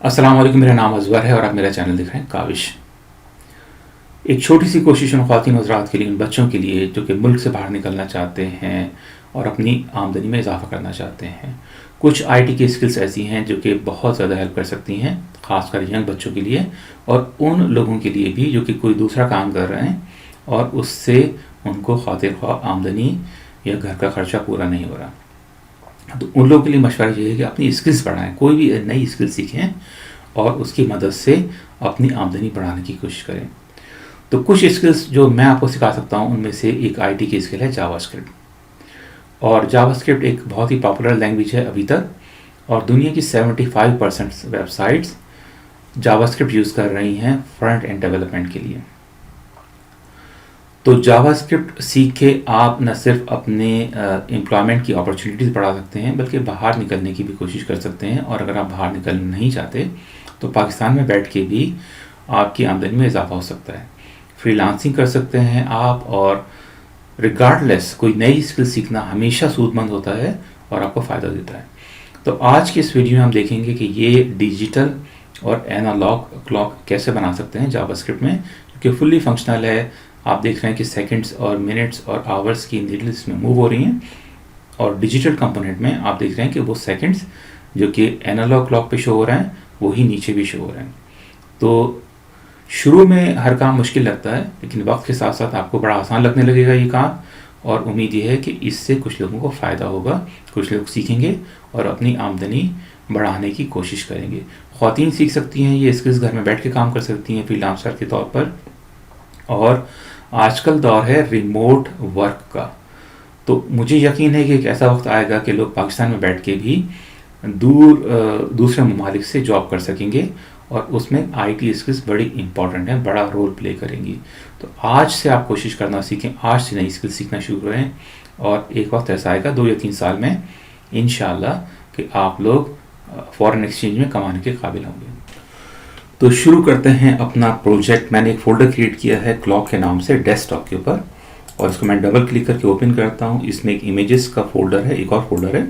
अस्सलाम वालेकुम, मेरा नाम अजवर है और आप मेरा चैनल देख रहे हैं काविश। एक छोटी सी कोशिश उन ख़वातीन हज़रात के लिए, उन बच्चों के लिए जो कि मुल्क से बाहर निकलना चाहते हैं और अपनी आमदनी में इजाफ़ा करना चाहते हैं। कुछ आईटी की स्किल्स ऐसी हैं जो कि बहुत ज़्यादा हेल्प कर सकती हैं, ख़ासकर यंग बच्चों के लिए और उन लोगों के लिए भी जो कि कोई दूसरा काम कर रहे हैं और उससे उनको खातिर ख्वाह आमदनी या घर का ख़र्चा पूरा नहीं हो रहा। तो उन लोगों के लिए मशवरा ये है कि अपनी स्किल्स बढ़ाएं, कोई भी नई स्किल सीखें और उसकी मदद से अपनी आमदनी बढ़ाने की कोशिश करें। तो कुछ स्किल्स जो मैं आपको सिखा सकता हूँ, उनमें से एक आईटी की स्किल है जावास्क्रिप्ट। और जावास्क्रिप्ट एक बहुत ही पॉपुलर लैंग्वेज है अभी तक, और दुनिया की 75% वेबसाइट्स जावास्क्रिप्ट यूज़ कर रही हैं फ्रंट एंड डेवलपमेंट के लिए। तो जावास्क्रिप्ट सीख के आप न सिर्फ अपने एम्प्लॉयमेंट की अपॉर्चुनिटीज़ बढ़ा सकते हैं, बल्कि बाहर निकलने की भी कोशिश कर सकते हैं। और अगर आप बाहर निकलना नहीं चाहते तो पाकिस्तान में बैठ के भी आपकी आमदनी में इजाफा हो सकता है। फ्रीलांसिंग कर सकते हैं आप, और रिगार्डलेस कोई नई स्किल सीखना हमेशा सूदमंद होता है और आपको फ़ायदा देता है। तो आज की इस वीडियो में हम देखेंगे कि ये डिजिटल और एनालॉग क्लॉक कैसे बना सकते हैं जावास्क्रिप्ट में, क्योंकि फुल्ली फंक्शनल है। आप देख रहे हैं कि सेकंड्स और मिनट्स और आवर्स की नीडल्स में मूव हो रही हैं, और डिजिटल कंपोनेंट में आप देख रहे हैं कि वो सेकंड्स जो कि एनालॉग क्लॉक पे शो हो रहे हैं वही नीचे भी शो हो रहे हैं। तो शुरू में हर काम मुश्किल लगता है, लेकिन वक्त के साथ साथ आपको बड़ा आसान लगने लगेगा ये काम, और उम्मीद ये है कि इससे कुछ लोगों को फ़ायदा होगा, कुछ लोग सीखेंगे और अपनी आमदनी बढ़ाने की कोशिश करेंगे। ख़वातीन सीख सकती हैं ये स्किल्स, घर में बैठ के काम कर सकती हैं फ्रीलांसर के तौर पर। और आजकल दौर है रिमोट वर्क का, तो मुझे यकीन है कि एक ऐसा वक्त आएगा कि लोग पाकिस्तान में बैठ के भी दूसरे ममालिक से जॉब कर सकेंगे, और उसमें आईटी स्किल्स बड़ी इंपॉर्टेंट हैं, बड़ा रोल प्ले करेंगी। तो आज से आप कोशिश करना सीखें, आज से नई स्किल सीखना शुरू करें, और एक वक्त ऐसा आएगा 2 या 3 साल में इंशाल्लाह कि आप लोग फॉरेन एक्सचेंज में कमाने के काबिल होंगे। तो शुरू करते हैं अपना प्रोजेक्ट। मैंने एक फ़ोल्डर क्रिएट किया है क्लॉक के नाम से डेस्कटॉप के ऊपर, और इसको मैं डबल क्लिक करके ओपन करता हूँ। इसमें एक इमेजेस का फोल्डर है, एक और फोल्डर है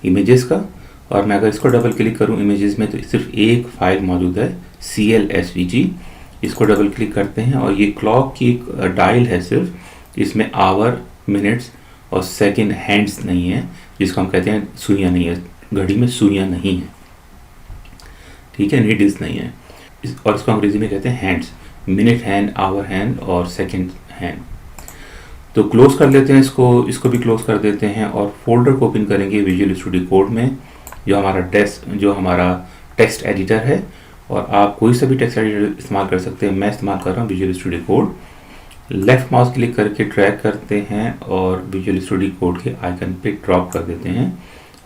इमेजेस का, और मैं अगर इसको डबल क्लिक करूँ इमेजेस में तो सिर्फ एक फाइल मौजूद है CLSVG। इसको डबल क्लिक करते हैं और ये क्लॉक की एक डायल है सिर्फ, इसमें आवर, मिनट्स और सेकेंड हैंड्स नहीं है, जिसको हम कहते हैं सुइयाँ नहीं है, घड़ी में सुइयाँ नहीं है, ठीक है, नीडल्स नहीं है। और इसको अंग्रेजी में कहते हैं hands, minute hand, hour hand और सेकंड हैंड। तो क्लोज कर लेते हैं इसको भी क्लोज कर देते हैं, और फोल्डर को ओपन करेंगे विजुअल स्टूडियो कोड में, जो हमारा टेक्स्ट एडिटर है। और आप कोई सा भी टेक्स्ट एडिटर इस्तेमाल कर सकते हैं, मैं इस्तेमाल कर रहा हूँ visual studio code. Left mouse click करके ड्रैग करते हैं और विजुअल स्टूडियो कोड के आइकन पे ड्रॉप कर देते हैं,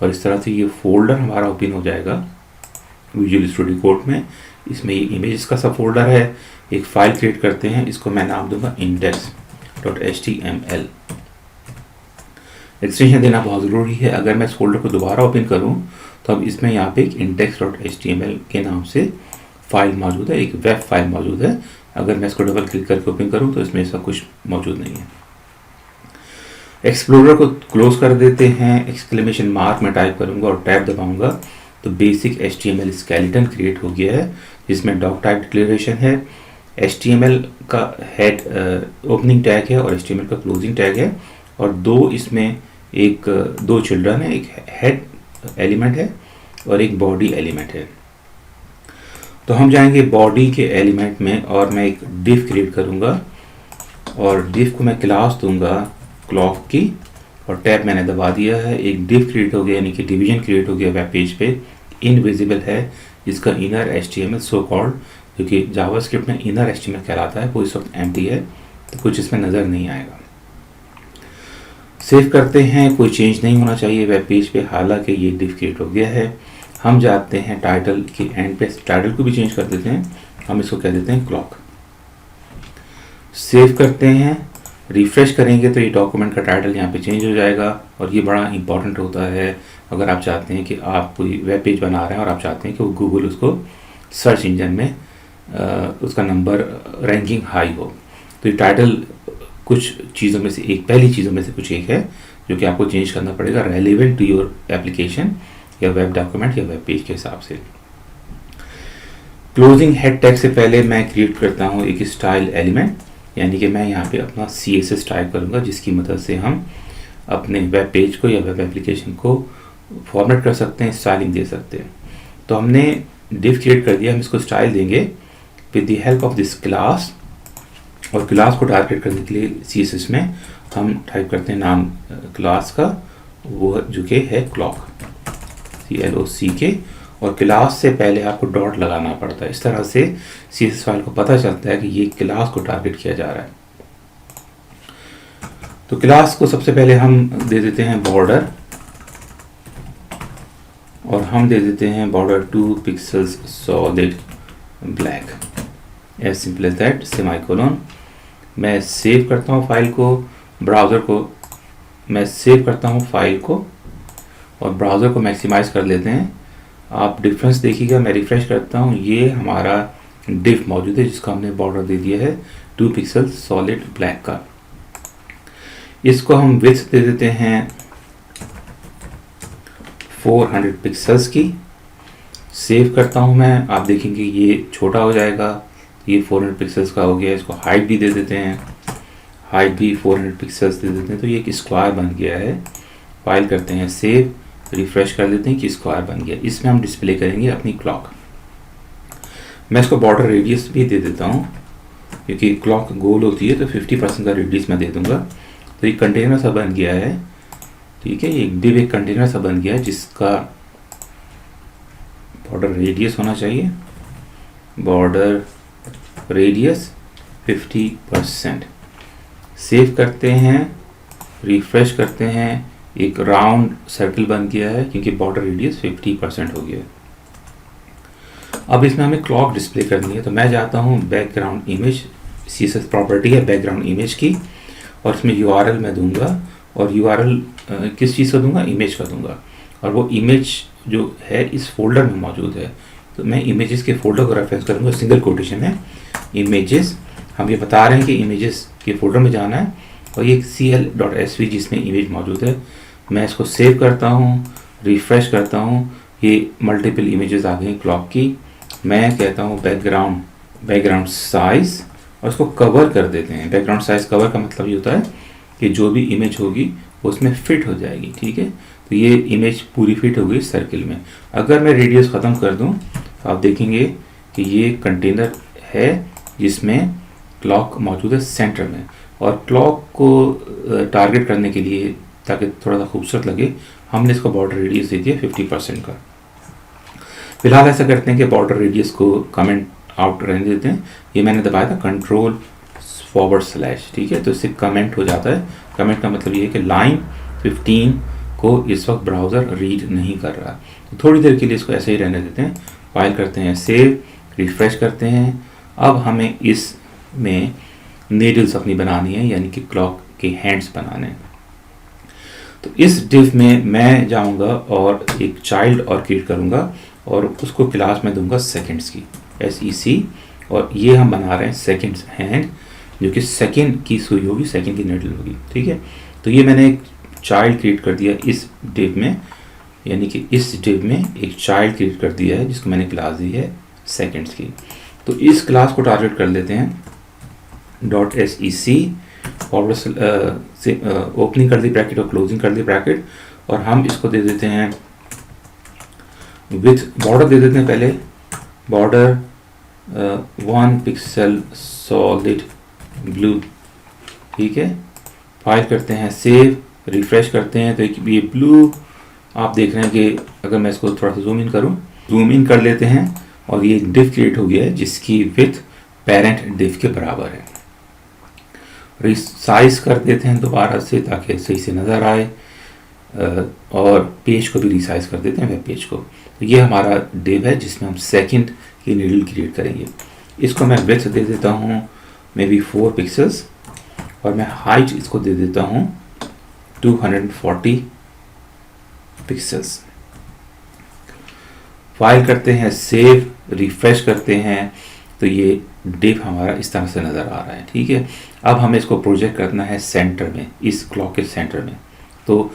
और इस तरह से ये फोल्डर हमारा ओपन हो जाएगा विजुअल स्टूडियो कोड में। इसमें ये इमेजेस का सब फोल्डर है। एक फाइल क्रिएट करते हैं, इसको मैं नाम दूंगा index.html। एक्सटेंशन देना बहुत ज़रूरी है। अगर मैं इस फोल्डर को दोबारा ओपन करूं तो अब इसमें यहाँ पे एक index.html के नाम से फाइल मौजूद है, एक वेब फाइल मौजूद है। अगर मैं इसको डबल क्लिक करके ओपन करूं तो इसमें ऐसा कुछ मौजूद नहीं है। एक्सप्लोरर को क्लोज कर देते हैं, एक्सक्लेमेशन मार्क में टाइप करूंगा और टैब दबाऊंगा तो बेसिक HTML स्केलेटन क्रिएट हो गया है, जिसमें डॉक टाइप डिक्लेरेशन है, HTML का हेड ओपनिंग टैग है और HTML का क्लोजिंग टैग है, और इसमें दो चिल्ड्रन है, एक हेड एलिमेंट है और एक बॉडी एलिमेंट है। तो हम जाएंगे बॉडी के एलिमेंट में, और मैं एक डिव क्रिएट करूंगा, और डिव को मैं क्लास दूंगा क्लॉक की, और टैब मैंने दबा दिया है। एक डिव क्रिएट हो गया, यानी कि डिवीजन क्रिएट हो गया वेब पेज पे, इनविजिबल है, जिसका इनर HTML सो कॉल्ड, क्योंकि जावास्क्रिप्ट में इनर HTML कहलाता है, वो इस वक्त एम्प्टी है, तो कुछ इसमें नज़र नहीं आएगा। सेव करते हैं, कोई चेंज नहीं होना चाहिए वेब पेज पे, हालांकि ये डिव क्रिएट हो गया है। हम जाते हैं टाइटल के एंड पे, टाइटल को भी चेंज कर देते हैं, हम इसको कह देते हैं क्लॉक। सेव करते हैं, रिफ्रेश करेंगे तो ये डॉक्यूमेंट का टाइटल यहाँ पे चेंज हो जाएगा, और ये बड़ा इंपॉर्टेंट होता है अगर आप चाहते हैं कि आप कोई वेब पेज बना रहे हैं और आप चाहते हैं कि वो गूगल उसको सर्च इंजन में उसका नंबर रैंकिंग हाई हो। तो ये टाइटल कुछ चीज़ों में से एक, पहली चीज़ों में से कुछ एक है जो कि आपको चेंज करना पड़ेगा रेलिवेंट टू योर एप्लीकेशन या वेब डॉक्यूमेंट या वेब पेज के हिसाब से। क्लोजिंग हेड टैग से पहले मैं क्रिएट करता हूँ एक स्टाइल एलिमेंट, यानी कि मैं यहाँ पे अपना CSS टाइप करूँगा जिसकी मदद से हम अपने वेब पेज को या वेब एप्लीकेशन को फॉर्मेट कर सकते हैं, स्टाइलिंग दे सकते हैं। तो हमने डिव क्रिएट कर दिया, हम इसको स्टाइल देंगे with the help of this class. और क्लास को टारगेट करने के लिए CSS में हम टाइप करते हैं नाम क्लास का, वो जो कि है क्लॉक, CLOCK। और क्लास से पहले आपको डॉट लगाना पड़ता है। इस तरह से CSS फाइल को पता चलता है कि ये क्लास को टारगेट किया जा रहा है। तो क्लास को सबसे पहले हम दे देते हैं बॉर्डर, और हम दे देते हैं border 2 pixels solid black, as simple as that, semicolon. मैं सेव करता हूँ फाइल को, ब्राउज़र को मैं सेव करता हूँ फाइल को, और ब्राउज़र को मैक्सिमाइज़ कर लेते हैं। आप डिफरेंस देखिएगा, मैं रिफ्रेश करता हूँ, ये हमारा डिव मौजूद है जिसका हमने बॉर्डर दे दिया है 2 पिक्सल सॉलिड ब्लैक का। इसको हम विड्थ दे देते हैं 400 पिक्सल्स की। सेव करता हूँ मैं, आप देखेंगे ये छोटा हो जाएगा, ये 400 पिक्सल्स का हो गया। इसको हाइट भी दे देते हैं, हाइट भी 400 पिक्सल्स दे देते हैं, तो ये एक स्क्वायर बन गया है। फाइल करते हैं सेव, रिफ्रेश कर देते हैं कि स्क्वायर बन गया। इसमें हम डिस्प्ले करेंगे अपनी क्लॉक। मैं इसको बॉर्डर रेडियस भी दे देता हूँ, क्योंकि क्लॉक गोल होती है तो 50% का रेडियस मैं दे दूंगा। तो ये कंटेनर सा बन गया है, ठीक है, ये डिव एक कंटेनर सा बन गया है जिसका बॉर्डर रेडियस होना चाहिए, बॉर्डर रेडियस 50%। सेव करते हैं, रिफ्रेश करते हैं, एक राउंड सर्कल बन गया है क्योंकि बॉर्डर रेडियस 50% हो गया है। अब इसमें हमें क्लॉक डिस्प्ले करनी है, तो मैं जाता हूँ बैकग्राउंड इमेज, CSS प्रॉपर्टी है बैकग्राउंड इमेज की, और इसमें URL मैं दूंगा, और URL किस चीज़ का दूंगा, इमेज का दूंगा। और वो इमेज जो है इस फोल्डर में मौजूद है, तो मैं इमेजेस के फोल्डर को रेफरेंस करूँगा, सिंगल कोटेशन है इमेजेस। हम ये बता रहे हैं कि इमेजेस के फोल्डर में जाना है, और ये CL.SV जिसमें इमेज मौजूद है। मैं इसको सेव करता हूँ, रिफ्रेश करता हूँ, ये मल्टीपल इमेजेस आ गई क्लॉक की। मैं कहता हूँ बैकग्राउंड साइज, और इसको कवर कर देते हैं। बैकग्राउंड साइज कवर का मतलब ये होता है कि जो भी इमेज होगी वो उसमें फिट हो जाएगी, ठीक है। तो ये इमेज पूरी फिट हो गई सर्किल में। अगर मैं रेडियस ख़त्म कर दूं तो आप देखेंगे कि ये कंटेनर है जिसमें क्लॉक मौजूद है सेंटर में, और क्लॉक को टारगेट करने के लिए ताकि थोड़ा सा खूबसूरत लगे हमने इसको बॉर्डर रेडियस दे दिया 50% का। फिलहाल ऐसा करते हैं कि बॉर्डर रेडियस को कमेंट आउट रहने देते हैं। ये मैंने दबाया था Ctrl//, ठीक है, तो इससे कमेंट हो जाता है। कमेंट का मतलब ये है कि लाइन 15 को इस वक्त ब्राउज़र रीड नहीं कर रहा, तो थोड़ी देर के लिए इसको ऐसे ही रहने देते हैं। फाइल करते हैं सेव, रिफ्रेश करते हैं। अब हमें इसमें नीडल्स अपनी बनानी है, यानी कि क्लॉक के हैंड्स बनाने हैं। तो इस डिव में मैं जाऊंगा और एक चाइल्ड और क्रिएट करूंगा, और उसको क्लास में दूंगा सेकंड्स की, SEC, और ये हम बना रहे हैं सेकंड्स हैंड, जो कि सेकंड की सुई होगी, सेकंड की नीडल होगी, ठीक है। तो ये मैंने एक चाइल्ड क्रिएट कर दिया इस डिव में, यानी कि इस डिव में एक चाइल्ड क्रिएट कर दिया है जिसको मैंने क्लास दी है सेकंड्स की। तो इस क्लास को टारगेट कर लेते हैं .SEC, और से ओपनिंग कर दी ब्रैकेट और क्लोजिंग कर दी ब्रैकेट, और हम इसको दे देते हैं विथ बॉर्डर दे देते हैं पहले, बॉर्डर 1 पिक्सल सॉलिड ब्लू, ठीक है। फाइल करते हैं सेव, रिफ्रेश करते हैं, तो ये ब्लू आप देख रहे हैं कि अगर मैं इसको थोड़ा सा जूम इन कर लेते हैं, और ये डिव क्रिएट हो गया है जिसकी विथ पेरेंट डिव के बराबर है। रिसाइज कर देते हैं दोबारा से ताकि सही से नज़र आए, और पेज को भी रिसाइज कर देते हैं, वेब पेज को। तो ये हमारा डिव है जिसमें हम सेकंड की नीडल क्रिएट करेंगे। इसको मैं विड्थ दे देता हूँ मे बी 4 पिक्सल्स, और मैं हाइट इसको दे देता हूँ 240 पिक्सल्स। फाइल करते हैं सेव, रिफ्रेश करते हैं, तो ये डिव हमारा इस तरह से नज़र आ रहा है, ठीक है। अब हमें इसको प्रोजेक्ट करना है सेंटर में, इस क्लॉक के सेंटर में। तो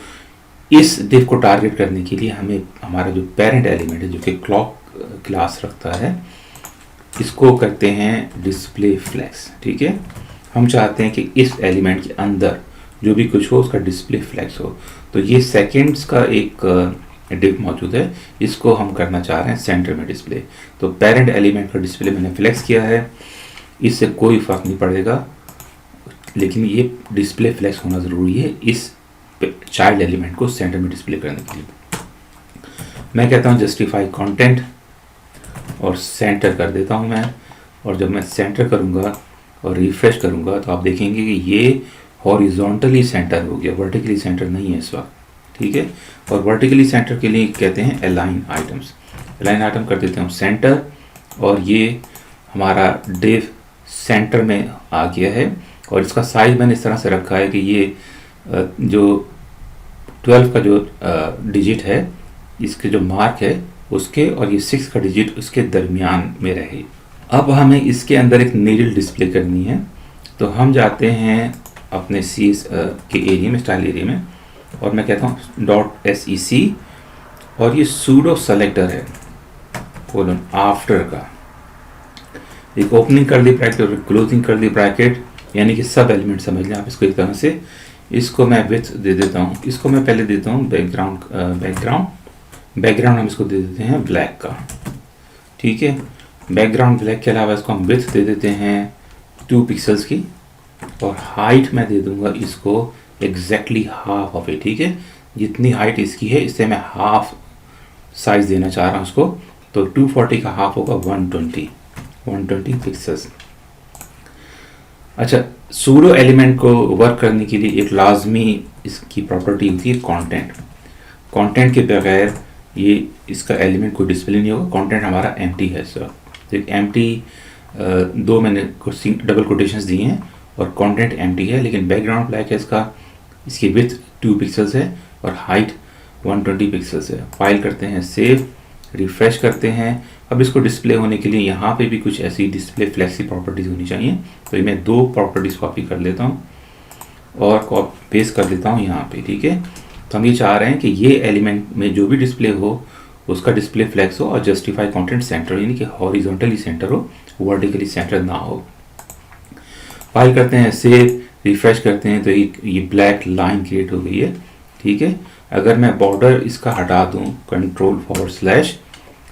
इस डिव को टारगेट करने के लिए हमें हमारा जो पेरेंट एलिमेंट है, जो कि क्लॉक क्लास रखता है, इसको करते हैं डिस्प्ले फ्लैग्स। ठीक है, हम चाहते हैं कि इस एलिमेंट के अंदर जो भी कुछ हो उसका डिस्प्ले फ्लैग्स हो। तो ये सेकेंड्स का एक डिव मौजूद है, इसको हम करना चाह रहे हैं सेंटर में डिस्प्ले। तो पेरेंट एलिमेंट का डिस्प्ले मैंने फ्लैक्स किया है, इससे कोई फर्क नहीं पड़ेगा, लेकिन ये डिस्प्ले फ्लैक्स होना ज़रूरी है इस चाइल्ड एलिमेंट को सेंटर में डिस्प्ले करने के लिए। मैं कहता हूँ जस्टिफाई कंटेंट और सेंटर कर देता हूँ मैं, और जब मैं सेंटर करूँगा और रिफ्रेश करूँगा तो आप देखेंगे कि ये हॉरिजॉन्टली सेंटर हो गया, वर्टिकली सेंटर नहीं है इस वक्त। ठीक है, और वर्टिकली सेंटर के लिए कहते हैं अलाइन आइटम्स। अलाइन आइटम कर देते हैं हम सेंटर, और ये हमारा डिव सेंटर में आ गया है। और इसका साइज मैंने इस तरह से रखा है कि ये जो 12 का जो डिजिट है, इसके जो मार्क है उसके, और ये 6 का डिजिट उसके दरमियान में रहे। अब हमें इसके अंदर एक नीडल डिस्प्ले करनी है, तो हम जाते हैं अपने सी के एरिया में, स्टाइल एरिया में, और मैं कहता हूँ .sec, और ये सूडो सेलेक्टर है कोलन आफ्टर का, एक ओपनिंग कर दी ब्रैकेट और क्लोजिंग कर दी ब्रैकेट, यानी कि सब एलिमेंट समझ लें आप इसको एक तरह से। इसको मैं विड्थ दे देता हूँ, इसको मैं पहले देता हूँ बैकग्राउंड हम इसको दे देते हैं ब्लैक का। ठीक है, बैकग्राउंड ब्लैक के अलावा इसको हम विड्थ दे देते हैं 2 पिक्सल्स की, और हाइट मैं दे दूंगा इसको एग्जैक्टली हाफ ऑफ इट। ठीक है, जितनी हाइट इसकी है इससे मैं हाफ साइज देना चाह रहा हूँ उसको, तो 240 का हाफ होगा 120 पिक्सल्स। अच्छा, सूडो एलिमेंट को वर्क करने के लिए एक लाजमी इसकी प्रॉपर्टी होती है कंटेंट के बगैर ये इसका एलिमेंट कोई डिस्प्ले नहीं होगा। कंटेंट हमारा एम्प्टी है सर, तो एक एम्प्टी दो मैंने डबल कोटेशंस दिए हैं, और कंटेंट एम्प्टी है, लेकिन बैकग्राउंड ब्लैक है इसका, इसकी विड्थ 2 पिक्सल्स है और हाइट 120 पिक्सल्स है। फाइल करते हैं सेव, रिफ्रेश करते हैं। अब इसको डिस्प्ले होने के लिए यहाँ पे भी कुछ ऐसी डिस्प्ले फ्लैक्सी प्रॉपर्टीज़ होनी चाहिए, तो ये मैं 2 प्रॉपर्टीज़ कॉपी कर लेता हूँ और पेस्ट कर देता हूँ यहाँ पे। ठीक है, तो हम ये चाह रहे हैं कि ये एलिमेंट में जो भी डिस्प्ले हो उसका डिस्प्ले फ्लैक्स हो, और जस्टिफाई कंटेंट सेंटर, यानी कि हॉरिजॉन्टली सेंटर हो, वर्टिकली सेंटर ना हो। फाइल करते हैं सेव, रिफ्रेश करते हैं, तो ये ब्लैक लाइन क्रिएट हो गई है। ठीक है, अगर मैं बॉर्डर इसका हटा दूँ, कंट्रोल/,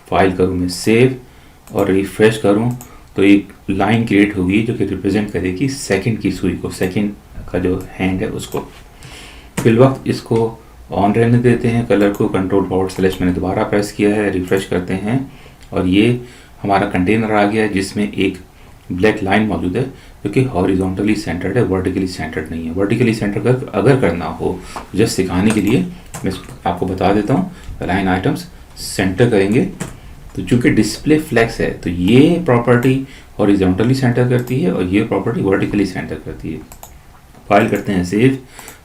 फाइल करूँ मैं सेव और रिफ्रेश करूँ, तो एक लाइन क्रिएट होगी जो कि रिप्रेजेंट करेगी सेकंड की सुई को, सेकंड का जो हैंड है उसको। फिल वक्त इसको ऑन रहने देते हैं, कलर को कंट्रोल/, मैंने दोबारा प्रेस किया है, रिफ्रेश करते हैं, और ये हमारा कंटेनर आ गया है जिसमें एक ब्लैक लाइन मौजूद है जो कि हॉरिजॉन्टली सेंटर्ड है, वर्टिकली सेंटर्ड नहीं है। वर्टिकली सेंटर अगर करना हो, जस्ट सिखाने के लिए मैं आपको बता देता हूँ, अलाइन आइटम्स सेंटर करेंगे, तो चूँकि डिस्प्ले फ्लैक्स है तो ये प्रॉपर्टी हॉरिजॉन्टली सेंटर करती है और ये प्रॉपर्टी वर्टिकली सेंटर करती है। फाइल करते हैं सेव,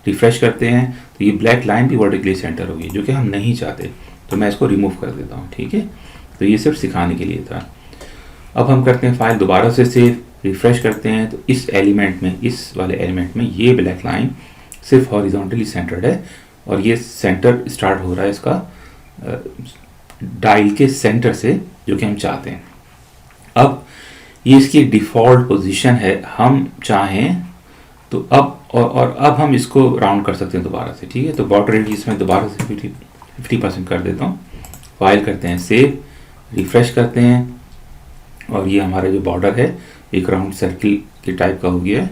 रिफ्रेश करते हैं, तो ये ब्लैक लाइन भी वर्टिकली सेंटर होगी, जो कि हम नहीं चाहते, तो मैं इसको रिमूव कर देता हूँ। ठीक है, तो ये सिर्फ सिखाने के लिए था। अब हम करते हैं फाइल दोबारा से सेव, रिफ्रेश करते हैं, तो इस एलिमेंट में, इस वाले एलिमेंट में ये ब्लैक लाइन सिर्फ हॉरिजॉन्टली सेंटर्ड है, और ये सेंटर स्टार्ट हो रहा है इसका डायल के सेंटर से, जो कि हम चाहते हैं। अब ये इसकी डिफ़ॉल्ट पोजीशन है, हम चाहें तो अब और अब हम इसको राउंड कर सकते हैं दोबारा से। ठीक है, तो बॉर्डर रेडियस में दोबारा से 50% कर देता हूँ। फाइल करते हैं सेव, रिफ्रेश करते हैं, और ये हमारा जो बॉर्डर है एक राउंड सर्किल के टाइप का हो गया है,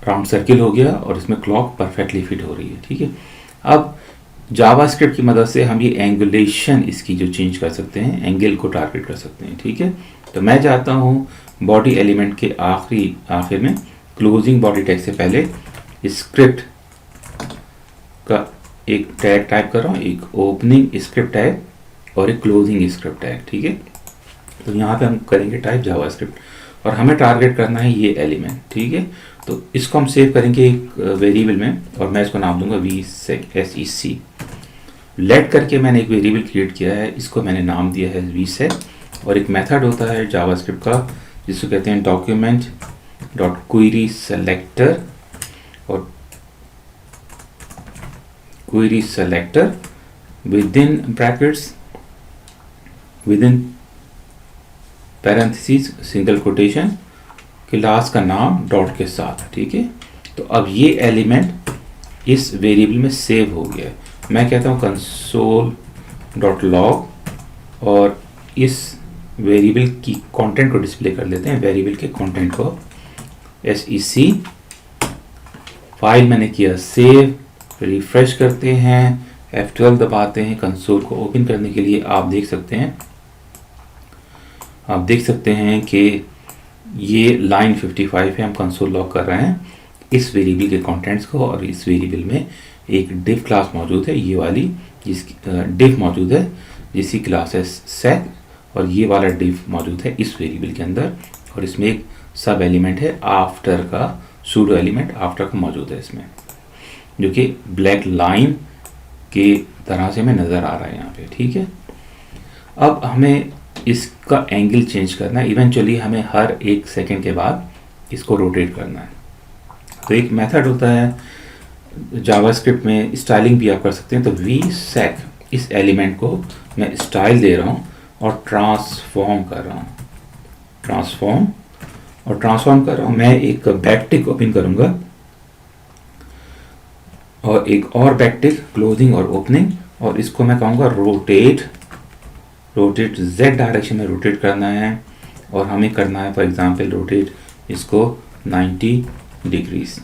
राउंड सर्किल हो गया, और इसमें क्लॉक परफेक्टली फिट हो रही है। ठीक है, अब जावास्क्रिप्ट की मदद से हम ये एंगुलेशन इसकी जो चेंज कर सकते हैं, एंगल को टारगेट कर सकते हैं। ठीक है, तो मैं चाहता हूँ बॉडी एलिमेंट के आखिर में क्लोजिंग बॉडी टैग से पहले स्क्रिप्ट का एक टैग टाइप कर रहा हूँ, एक ओपनिंग स्क्रिप्ट टैग और एक क्लोजिंग स्क्रिप्ट टैग। ठीक है, तो यहाँ पे हम करेंगे टाइप जावास्क्रिप्ट, और हमें टारगेट करना है ये एलिमेंट। ठीक है, तो इसको हम सेव करेंगे एक वेरिएबल में, और मैं इसको नाम दूंगा vsec। लेट करके मैंने एक वेरिएबल क्रिएट किया है, इसको मैंने नाम दिया है vsec, और एक मेथड होता है जावास्क्रिप्ट का जिसको कहते हैं document.querySelector, और query selector within brackets, within parenthesis single quotation, class का नाम डॉट के साथ, ठीक है। तो अब ये एलिमेंट इस वेरिएबल में सेव हो गया है। मैं कहता हूँ कंसोल डॉट लॉग और इस वेरिएबल की कंटेंट को डिस्प्ले कर लेते हैं, वेरिएबल के कंटेंट को SEC। फाइल मैंने किया सेव, रिफ्रेश करते हैं, F12 दबाते हैं कंसोल को ओपन करने के लिए। आप देख सकते हैं कि ये लाइन 55 है, हम कंसोल लॉग कर रहे हैं इस वेरिएबल के कंटेंट्स को, और इस वेरिएबल में एक div क्लास मौजूद है, ये वाली जिसकी div मौजूद है जिसकी क्लास है sec, और ये वाला div मौजूद है इस वेरिएबल के अंदर, और इसमें एक सब एलिमेंट है आफ्टर का, सूडो एलिमेंट आफ्टर का मौजूद है इसमें, जो कि ब्लैक लाइन के तरह से हमें नज़र आ रहा है यहाँ पे, ठीक है। अब हमें इसका एंगल चेंज करना है, इवेंचुअली हमें हर 1 सेकेंड के बाद इसको रोटेट करना है। तो एक मेथड होता है जावास्क्रिप्ट में, स्टाइलिंग भी आप कर सकते हैं। तो vsec, इस एलिमेंट को मैं स्टाइल दे रहा हूँ और ट्रांसफॉर्म कर रहा हूँ, ट्रांसफॉर्म कर रहा हूँ। मैं एक बैकटिक ओपन करूँगा और एक और बैकटिक क्लोजिंग और ओपनिंग, और इसको मैं कहूँगा रोटेट z डायरेक्शन में रोटेट करना है, और हमें करना है फॉर एग्जांपल रोटेट इसको 90 डिग्रीज।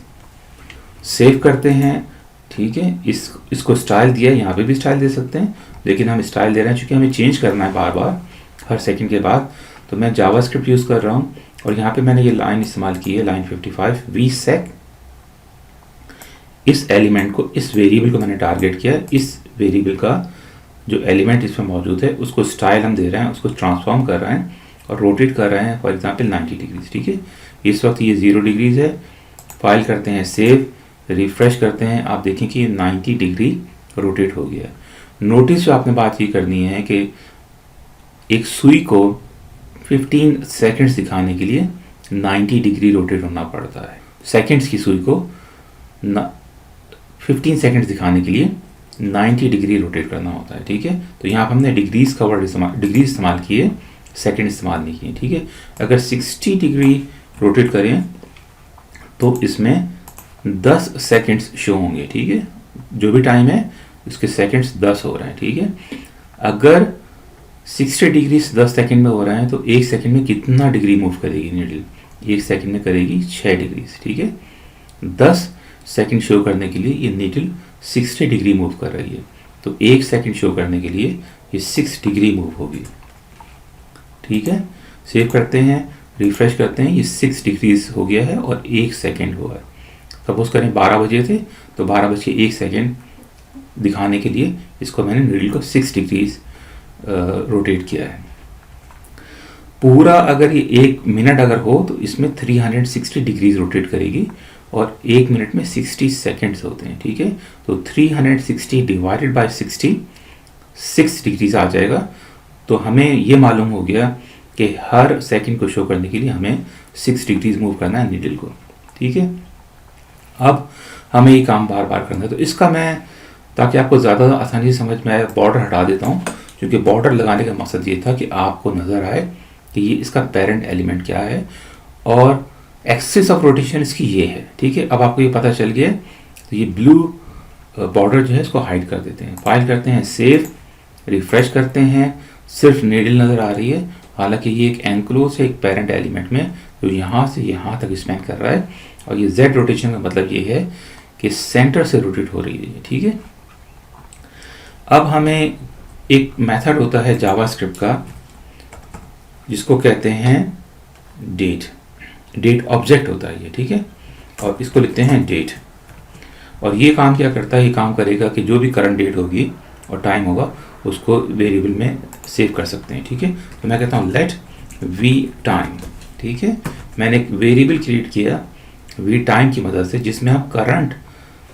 सेव करते हैं, ठीक है। इसको स्टाइल दिया है, यहाँ पे भी स्टाइल दे सकते हैं, लेकिन हम स्टाइल दे रहे हैं क्योंकि हमें चेंज करना है बार बार हर सेकंड के बाद। तो मैं जावास्क्रिप्ट यूज़ कर रहा हूँ, और यहाँ पे मैंने ये लाइन इस्तेमाल की है, लाइन 55 vsec। इस एलिमेंट को, इस वेरिएबल को मैंने टारगेट किया, इस वेरिएबल का जो एलिमेंट इसमें मौजूद है उसको स्टाइल हम दे रहे हैं, उसको ट्रांसफॉर्म कर रहे हैं और रोटेट कर रहे हैं फॉर एग्जांपल 90 डिग्रीज, ठीक है। इस वक्त ये 0 डिग्रीज है। फाइल करते हैं सेव, रिफ्रेश करते हैं, आप देखें कि 90 डिग्री रोटेट हो गया। नोटिस जो आपने बात ये करनी है कि एक सुई को 15 सेकंड्स दिखाने के लिए 90 डिग्री रोटेट होना पड़ता है। सेकंड्स की सुई को 15 सेकंड्स दिखाने के लिए 90 डिग्री रोटेट करना होता है, ठीक है। तो यहाँ पर हमने डिग्रीज का वर्ड डिग्री इस्तेमाल किए, सेकंड इस्तेमाल नहीं किए, ठीक है। अगर 60 डिग्री रोटेट करें तो इसमें 10 सेकंड्स शो होंगे, ठीक है। जो भी टाइम है उसके सेकंड्स 10 हो रहे हैं, ठीक है। अगर 60 डिग्री 10 सेकंड में हो रहा है तो 1 सेकंड में कितना डिग्री मूव करेगी नीडल? 1 सेकंड में करेगी 6 डिग्री, ठीक है। 10 सेकंड शो करने के लिए ये नीडल 60 डिग्री मूव कर रही है, तो 1 सेकंड शो करने के लिए ये 6 डिग्री मूव होगी, ठीक है। सेव करते हैं, रिफ्रेश करते हैं, ये 6 डिग्रीज हो गया है और 1 सेकंड हुआ है। सपोज करें 12 बजे थे तो 12 बज के 1 सेकंड दिखाने के लिए इसको मैंने नीडल को 6 डिग्रीज रोटेट किया है। पूरा अगर ये 1 मिनट अगर हो तो इसमें 360 डिग्रीज रोटेट करेगी, और 1 मिनट में 60 सेकंड्स होते हैं, ठीक है। तो 360 डिवाइडेड बाय 60 6 डिग्रीज आ जाएगा। तो हमें ये मालूम हो गया कि हर सेकंड को शो करने के लिए हमें 6 डिग्रीज मूव करना है नीडल को, ठीक है। अब हमें ये काम बार बार करना है, तो इसका मैं, ताकि आपको ज़्यादा आसानी से समझ में आए, बॉर्डर हटा देता हूँ, क्योंकि बॉर्डर लगाने का मकसद ये था कि आपको नज़र आए कि ये इसका पेरेंट एलिमेंट क्या है और एक्सिस ऑफ रोटेशन इसकी ये है, ठीक है। अब आपको ये पता चल गया, तो ये ब्लू बॉर्डर जो है इसको हाइड कर देते हैं। फाइल करते हैं सेव, रिफ्रेश करते हैं, सिर्फ नीडल नज़र आ रही है, हालांकि ये एक एनक्लोज है एक पेरेंट एलिमेंट में, तो यहाँ से यहाँ तक स्पैन कर रहा है, और ये जेड रोटेशन का मतलब ये है कि सेंटर से रोटेट हो रही है, ठीक है। अब हमें एक मेथड होता है जावास्क्रिप्ट का जिसको कहते हैं डेट ऑब्जेक्ट होता है ये, ठीक है, और इसको लिखते हैं डेट। और ये काम क्या करता है, ये काम करेगा कि जो भी करंट डेट होगी और टाइम होगा उसको वेरिएबल में सेव कर सकते हैं, ठीक है। तो मैं कहता हूँ लेट वी टाइम, ठीक है। मैंने एक वेरिएबल क्रिएट किया वी टाइम की मदद से जिसमें हम करंट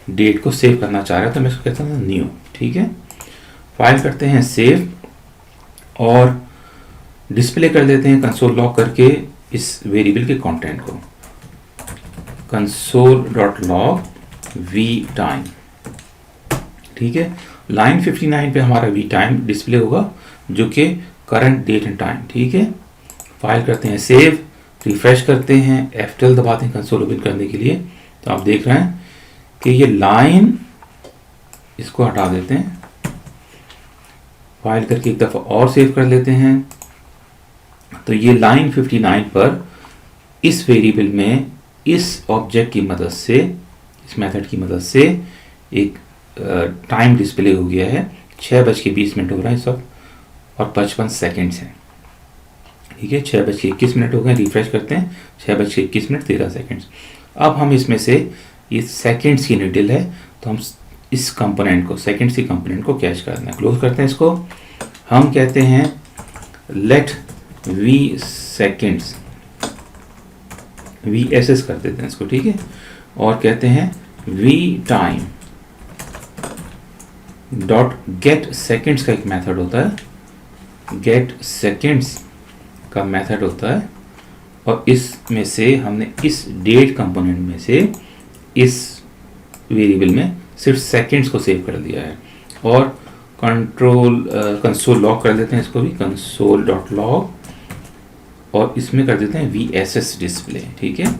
डेट को सेव करना चाह रहे हैं, तो मैं इसको कहता हूँ न्यू, ठीक है। फाइल करते हैं सेव और डिस्प्ले कर देते हैं कंसोल लॉग करके इस वेरिएबल के कंटेंट को, console.log वी टाइम, ठीक है। लाइन 59 पे हमारा वी टाइम डिस्प्ले होगा जो कि करंट डेट एंड टाइम, ठीक है। फाइल करते हैं सेव, रिफ्रेश करते हैं, F12 दबाते हैं कंसोल ओपन करने के लिए। तो आप देख रहे हैं कि ये लाइन, इसको हटा देते हैं, फाइल करके एक दफ़ा और सेव कर लेते हैं। तो ये लाइन 59 पर इस वेरिएबल में इस ऑब्जेक्ट की मदद से, इस मेथड की मदद से एक टाइम डिस्प्ले हो गया है। 6:20 हो रहा है इस वक्त और 55 सेकेंड्स हैं। ठीक है, 6:21 हो गए। रिफ्रेश करते हैं, 6:21 13 सेकेंड्स। अब हम इसमें से ये सेकेंड्स की नीडल है, तो हम इस कंपोनेंट को, सेकेंड्स की कंपोनेंट को कैच करना है। क्लोज करते हैं इसको। हम कहते हैं लेट वी सेकेंड्स, VSS कर देते हैं इसको। ठीक है, और कहते हैं v time dot get seconds का एक मेथड होता है, गेट सेकेंड्स का मेथड होता है। और इसमें से हमने इस डेट कंपोनेंट में से इस वेरिएबल में सिर्फ सेकेंड्स को सेव कर दिया है। और कंसोल लॉग कर देते हैं इसको भी, कंसोल डॉट लॉग, और इसमें कर देते हैं VSS डिस्प्ले। ठीक है,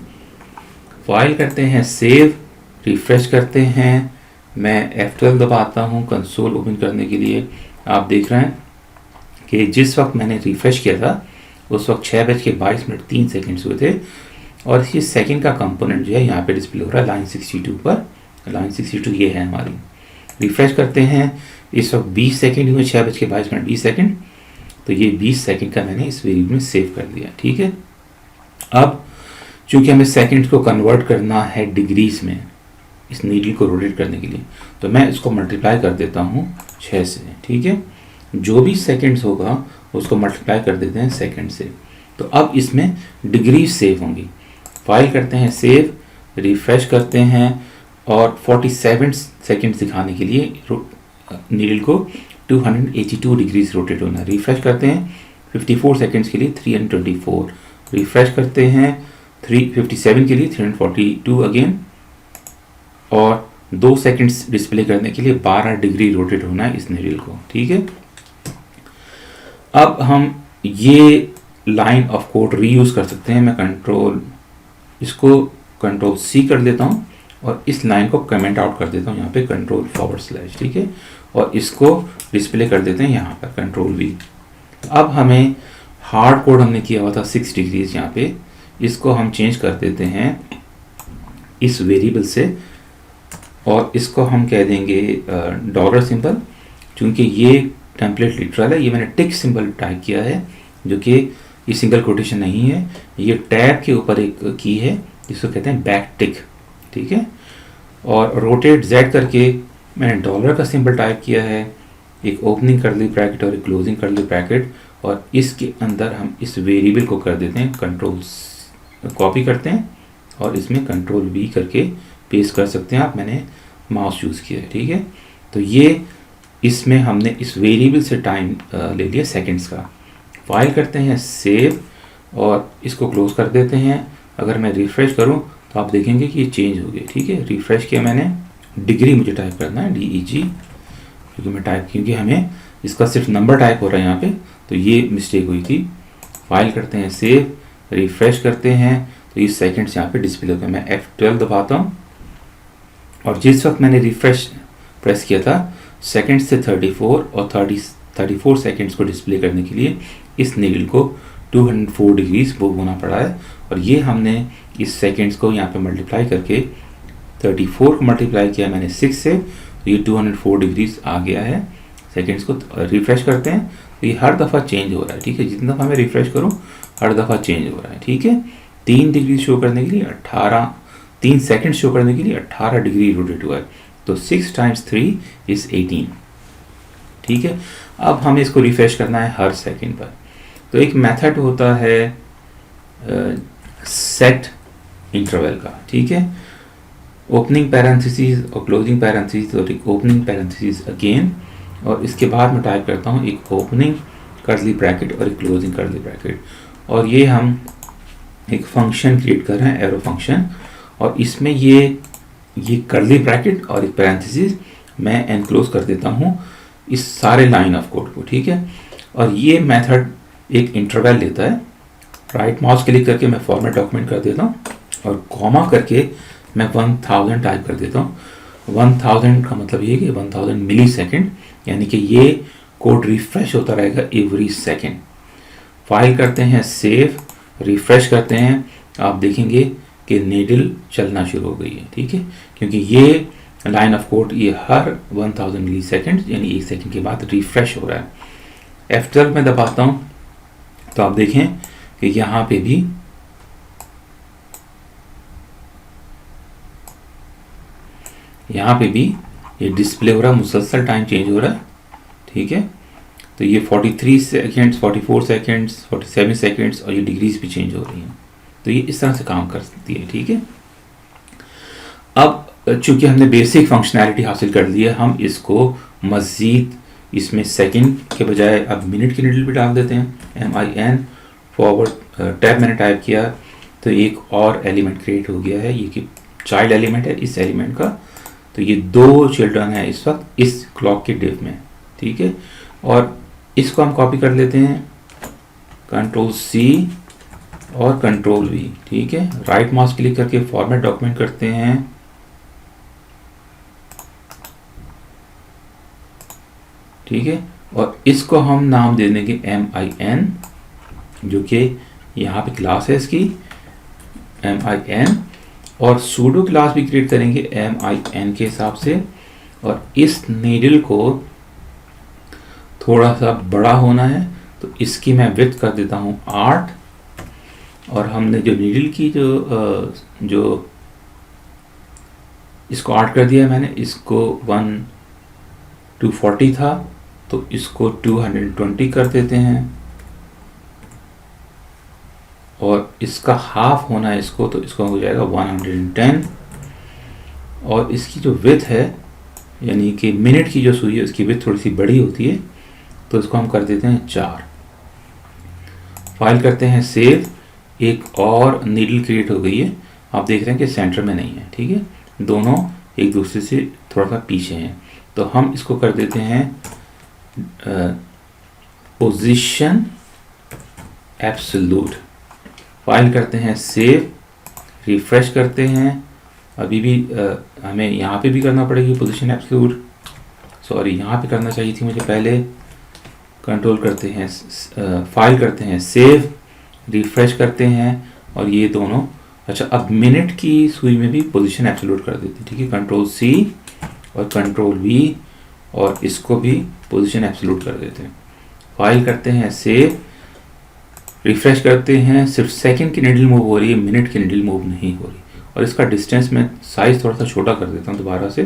फाइल करते हैं सेव, रिफ्रेश करते हैं। मैं F12 दबाता हूँ कंसोल ओपन करने के लिए। आप देख रहे हैं कि जिस वक्त मैंने रिफ्रेश किया था उस वक्त 6:22 हुए थे। और ये सेकंड का कंपोनेंट जो है यहाँ पे डिस्प्ले हो रहा है लाइन 62 पर। लाइन 62 ये है हमारी। रिफ्रेश करते हैं, इस वक्त 20 सेकेंड हुए, 6:22 तो ये 20 सेकेंड का मैंने इस वेरिएबल में सेव कर दिया। ठीक है, अब चूंकि हमें सेकेंड को कन्वर्ट करना है डिग्रीज में इस नीडल को रोटेट करने के लिए, तो मैं इसको मल्टीप्लाई कर देता हूँ 6 से। ठीक है, जो भी सेकेंड्स होगा उसको मल्टीप्लाई कर देते हैं सेकेंड से। तो अब इसमें डिग्री सेव होंगी। फाइल करते हैं सेव, रिफ्रेश करते हैं और 47 सेकेंड्स दिखाने के लिए नीडल को 282 डिग्रीज रोटेट होना। रिफ्रेश करते हैं 54 सेकेंड्स के लिए 324, रिफ्रेश करते हैं 57 के लिए 342 अगेन, और 2 सेकेंड्स डिस्प्ले करने के लिए 12 डिग्री रोटेट होना है इस नीडल को। ठीक है, अब हम ये लाइन ऑफ कोड रीयूज कर सकते हैं। मैं इसको कंट्रोल C कर देता हूँ और इस लाइन को कमेंट आउट कर देता हूँ यहाँ पे कंट्रोल/। ठीक है, और इसको डिस्प्ले कर देते हैं यहाँ पर कंट्रोल V। अब हमें हार्ड कोड हमने किया हुआ था 6 डिग्रीज, यहाँ पे इसको हम चेंज कर देते हैं इस वेरिएबल से, और इसको हम कह देंगे डॉलर सिंबल। चूंकि ये टेम्पलेट लिटरल है, ये मैंने टिक सिंबल टाइप किया है जो कि ये सिंगल कोटेशन नहीं है, ये टैब के ऊपर एक की है जिसको कहते हैं बैक टिक। ठीक है, और रोटेट Z करके मैंने डॉलर का सिंबल टाइप किया है, एक ओपनिंग कर्ली ब्रैकेट और एक क्लोजिंग कर्ली ब्रैकेट, और इसके अंदर हम इस वेरिएबल को कर देते हैं कॉपी करते हैं और इसमें कंट्रोल V करके पेस्ट कर सकते हैं आप। मैंने माउस यूज़ किया है। ठीक है, तो ये इसमें हमने इस वेरिएबल से टाइम ले लिया सेकंड्स का। फाइल करते हैं सेव और इसको क्लोज कर देते हैं। अगर मैं रिफ्रेश करूं तो आप देखेंगे कि ये चेंज हो गया। ठीक है, रिफ्रेश किया मैंने, डिग्री मुझे टाइप करना है DEG, क्योंकि हमें इसका सिर्फ नंबर टाइप हो रहा है यहाँ पे, तो ये मिस्टेक हुई थी। फाइल करते हैं सेव, रिफ्रेश करते हैं तो ये सेकंड्स यहाँ पे डिस्प्ले हो गया। मैं F12 दबाता हूँ और जिस वक्त मैंने रिफ्रेश प्रेस किया था सेकंड्स से 34 और 34 सेकंड्स को डिस्प्ले करने के लिए इस नीडल को 204 डिग्रीज मूव होना पड़ा है। और ये हमने इस सेकंड्स को यहाँ पे मल्टीप्लाई करके 34 को मल्टीप्लाई किया मैंने 6 से, तो ये 204 डिग्रीज आ गया है। सेकंड्स को रिफ्रेश करते हैं तो ये हर दफ़ा चेंज हो रहा है। ठीक है, जितनी दफ़ा मैं रिफ्रेश करूँ हर दफ़ा चेंज हो रहा है। ठीक है, 3 डिग्री शो करने के लिए 3 सेकंड शो करने के लिए 18 डिग्री रोटेट हुआ है, तो 6 × 3 = 18। ठीक है, अब हमें इसको रिफ्रेश करना है हर सेकंड पर। तो एक मेथड होता है सेट इंटरवल का। ठीक है, ओपनिंग पैरेंथेसिस और क्लोजिंग पैरेंथेसिस और एक ओपनिंग पैरेंथेसिस अगेन, और इसके बाद मैं टाइप करता हूँ एक ओपनिंग कर्ली ब्रैकेट और एक क्लोजिंग कर्ली ब्रैकेट, और ये हम एक फंक्शन क्रिएट कर रहे हैं, एरो फंक्शन, और इसमें ये कर्ली ब्रैकेट और एक पैरेंथेसिस मैं एनक्लोज कर देता हूँ इस सारे लाइन ऑफ कोड को। ठीक है, और ये मेथड एक इंटरवल लेता है राइट माउस क्लिक करके मैं फॉर्मेट डॉक्यूमेंट कर देता हूँ और कॉमा करके मैं 1000 टाइप कर देता हूँ। 1000 का मतलब ये कि 1000 मिली सेकेंड, यानी कि ये कोड रिफ्रेश होता रहेगा एवरी सेकेंड। फाइल करते हैं सेव, रिफ्रेश करते हैं, आप देखेंगे कि नीडल चलना शुरू हो गई है, ठीक है, क्योंकि ये लाइन ऑफ कोड ये हर 1000 मिली सेकेंड यानी 1 सेकेंड के बाद रिफ्रेश हो रहा है। F12 में दबाता हूँ तो आप देखें कि यहाँ पे भी ये डिस्प्ले हो रहा है, मुसलसल टाइम चेंज हो रहा है, ठीक है। तो ये 43 सेकेंड्स, 44 सेकेंड्स, 47 सेकेंड्स और ये डिग्रीज भी चेंज हो रही हैं। तो ये इस तरह से काम कर सकती है, ठीक है। अब चूंकि हमने बेसिक फंक्शनैलिटी हासिल कर ली है, हम इसको मज़ीद इसमें सेकंड के बजाय अब मिनट की नीडल भी डाल देते हैं। MIN फॉरवर्ड टैब मैंने टाइप किया तो एक और एलिमेंट क्रिएट हो गया है, ये कि चाइल्ड एलिमेंट है इस एलिमेंट का। तो ये 2 चिल्ड्रन है इस वक्त इस क्लॉक के डिव में, ठीक है। और इसको हम कॉपी कर लेते हैं, Ctrl+C और Ctrl+V, ठीक है। राइट माउस क्लिक करके फॉर्मेट डॉक्यूमेंट करते हैं, ठीक है। और इसको हम नाम दे देंगे MIN, जो कि यहाँ पे क्लास है इसकी MIN, और सूडो क्लास भी क्रिएट करेंगे MIN के हिसाब से। और इस नीडल को थोड़ा सा बड़ा होना है तो इसकी मैं विड्थ कर देता हूँ 8, और हमने जो नीडल की जो इसको 8 कर दिया है मैंने, इसको 240 था तो इसको 220 कर देते हैं, और इसका हाफ होना है इसको, तो इसको हो जाएगा 110। और इसकी जो विड्थ है यानी कि मिनट की जो सुई है उसकी विड्थ थोड़ी सी बड़ी होती है, तो इसको हम कर देते हैं 4। फाइल करते हैं सेव, एक और नीडल क्रिएट हो गई है, आप देख रहे हैं कि सेंटर में नहीं है, ठीक है, दोनों एक दूसरे से थोड़ा सा पीछे हैं। तो हम इसको कर देते हैं पोजीशन एब्सोल्यूट। फाइल करते हैं सेव, रिफ्रेश करते हैं, अभी भी हमें यहाँ पे भी करना पड़ेगी पोजीशन एब्सोल्यूट, सॉरी यहाँ पे करना चाहिए थी मुझे पहले। कंट्रोल करते हैं, फाइल करते हैं सेव, रिफ्रेश करते हैं, और ये दोनों, अच्छा अब मिनट की सुई में भी पोजीशन एब्सोल्यूट कर देते हैं, ठीक है। Ctrl+C और Ctrl+V, और इसको भी पोजीशन एब्सोल्यूट कर देते हैं। फाइल करते हैं सेव, रिफ्रेश करते हैं, सिर्फ सेकंड की नीडल मूव हो रही है, मिनट की नीडल मूव नहीं हो रही। और इसका डिस्टेंस मैं साइज थोड़ा सा छोटा कर देता हूँ दोबारा से,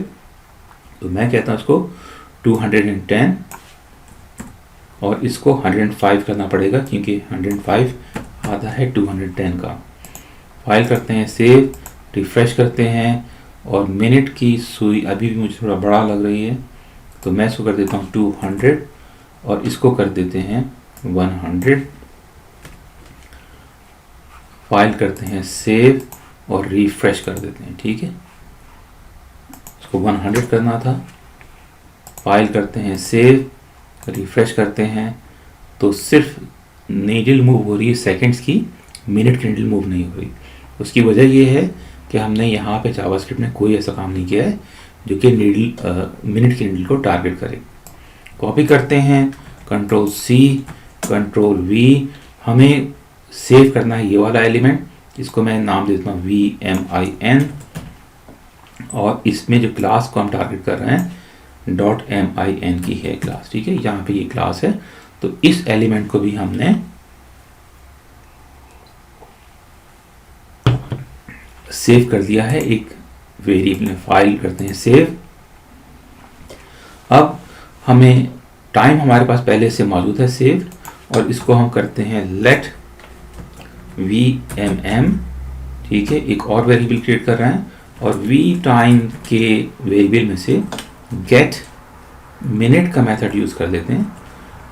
तो मैं कहता हूँ इसको 210, और इसको 105 करना पड़ेगा क्योंकि 105 आधा है 210 का। फाइल करते हैं सेव, रिफ्रेश करते हैं, और मिनट की सुई अभी भी मुझे थोड़ा बड़ा लग रही है, तो मैं इसको कर देता हूँ 200, और इसको कर देते हैं 100। फाइल करते हैं सेव और रिफ्रेश कर देते हैं, ठीक है, इसको 100 करना था। फाइल करते हैं सेव, रिफ्रेश करते हैं, तो सिर्फ नीडल मूव हो रही है सेकंड्स की, मिनट की नीडल मूव नहीं हो रही। उसकी वजह ये है कि हमने यहाँ पे जावास्क्रिप्ट में कोई ऐसा काम नहीं किया है जो कि मिनट की नीडल को टारगेट करे। कॉपी करते हैं, Ctrl+C, Ctrl+V, हमें सेव करना है ये वाला एलिमेंट, इसको मैं नाम देता हूँ VMIN, और इसमें जो क्लास को हम टारगेट कर रहे हैं .min की है क्लास, ठीक है, यहाँ पे ये क्लास है। तो इस एलिमेंट को भी हमने सेव कर दिया है एक वेरिएबल में। फाइल करते हैं सेव। अब हमें टाइम हमारे पास पहले से मौजूद है सेव, और इसको हम करते हैं लेट VMM, ठीक है, एक और वेरिएबल क्रिएट कर रहे हैं, और v टाइम के वेरिएबल में से गेट मिनट का मेथड यूज कर लेते हैं,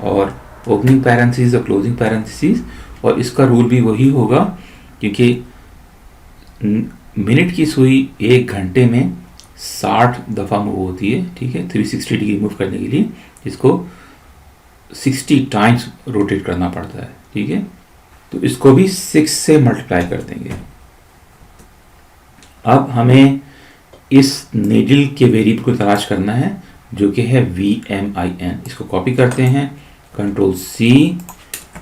और ओपनिंग पैरेंथेसिस और क्लोजिंग पैरेंथेसिस, और इसका रूल भी वही होगा क्योंकि मिनट की सुई 1 घंटे में 60 दफ़ा मूव होती है, ठीक है, 360 डिग्री मूव करने के लिए इसको 60 टाइम्स रोटेट करना पड़ता है, ठीक है। तो इसको भी 6 से मल्टीप्लाई कर देंगे। अब हमें इस नीडल के वेरिएबल को तलाश करना है जो कि है VMIN। इसको कॉपी करते हैं, कंट्रोल C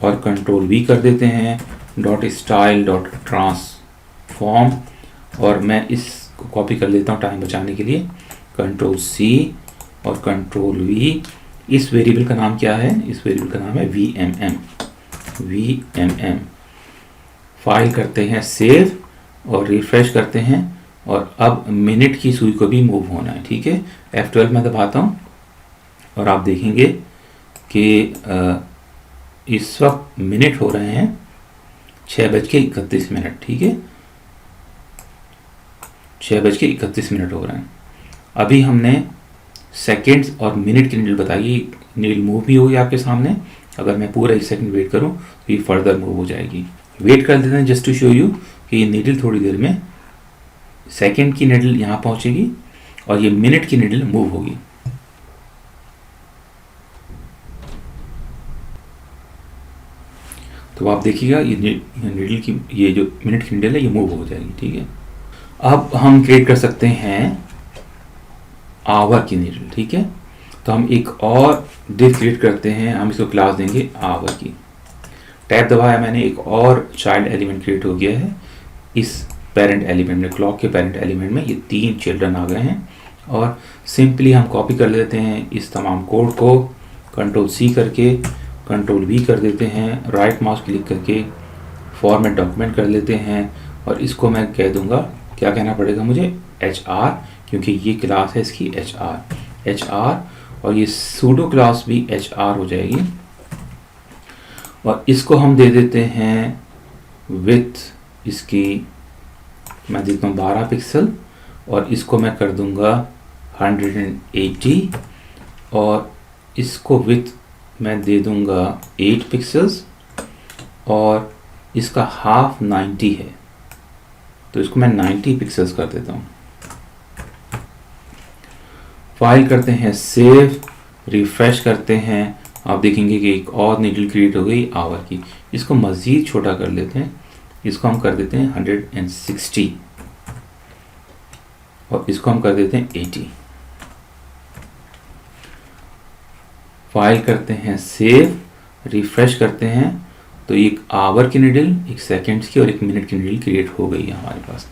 और कंट्रोल V कर देते हैं, डॉट स्टाइल डॉट ट्रांसफॉर्म, और मैं इसको कॉपी कर लेता हूँ टाइम बचाने के लिए, कंट्रोल C और कंट्रोल V। इस वेरिएबल का नाम क्या है? इस वेरिएबल का नाम है VMM। फाइल करते हैं सेव और रिफ्रेश करते हैं, और अब मिनट की सुई को भी मूव होना है। ठीक है, F12 में दबाता हूँ और आप देखेंगे कि इस वक्त मिनट हो रहे हैं 6:31। ठीक है, 6:31 हो रहे हैं। अभी हमने सेकेंड्स और मिनट की नीडल बताई, नीडल मूव भी होगी आपके सामने। अगर मैं पूरा 1 सेकंड वेट करूं तो ये फर्दर मूव हो जाएगी। वेट कर देते हैं जस्ट टू शो यू कि ये नीडल थोड़ी देर में सेकंड की नीडल यहाँ पहुंचेगी और ये मिनट की नीडल मूव होगी। तो आप देखिएगा ये नीडल की, ये जो मिनट की नीडल है ये मूव हो जाएगी। ठीक है, अब हम क्रिएट कर सकते हैं आवर की नीडल। ठीक है, तो हम एक और डिव क्रिएट करते हैं, हम इसको क्लास देंगे आवर की। टैब दबाया मैंने, एक और चाइल्ड एलिमेंट क्रिएट हो गया है इस पेरेंट एलिमेंट में। क्लॉक के पेरेंट एलिमेंट में ये 3 चिल्ड्रन आ गए हैं, और सिंपली हम कॉपी कर लेते हैं इस तमाम कोड को, कंट्रोल C करके कंट्रोल V कर देते हैं, राइट माउस क्लिक करके फॉर्मेट डॉक्यूमेंट कर लेते हैं, और इसको मैं कह दूंगा, क्या कहना पड़ेगा मुझे? HR, क्योंकि ये क्लास है इसकी HR, और ये सूडो क्लास भी HR हो जाएगी। और इसको हम दे देते हैं विथ इसकी, मैं देता हूँ 12 पिक्सल, और इसको मैं कर दूंगा 180, और इसको विथ मैं दे दूंगा 8 पिक्सल्स, और इसका हाफ 90 है तो इसको मैं 90 पिक्सल्स कर देता हूँ। फाइल करते हैं सेव, रिफ्रेश करते हैं, आप देखेंगे कि एक और नीडल क्रिएट हो गई आवर की। इसको मज़ीद छोटा कर लेते हैं, इसको हम कर देते हैं 160, और इसको हम कर देते हैं 80। फाइल करते हैं सेव, रिफ्रेश करते हैं, तो एक आवर की नीडल, एक सेकेंड्स की और एक मिनट की नीडल क्रिएट हो गई है हमारे पास।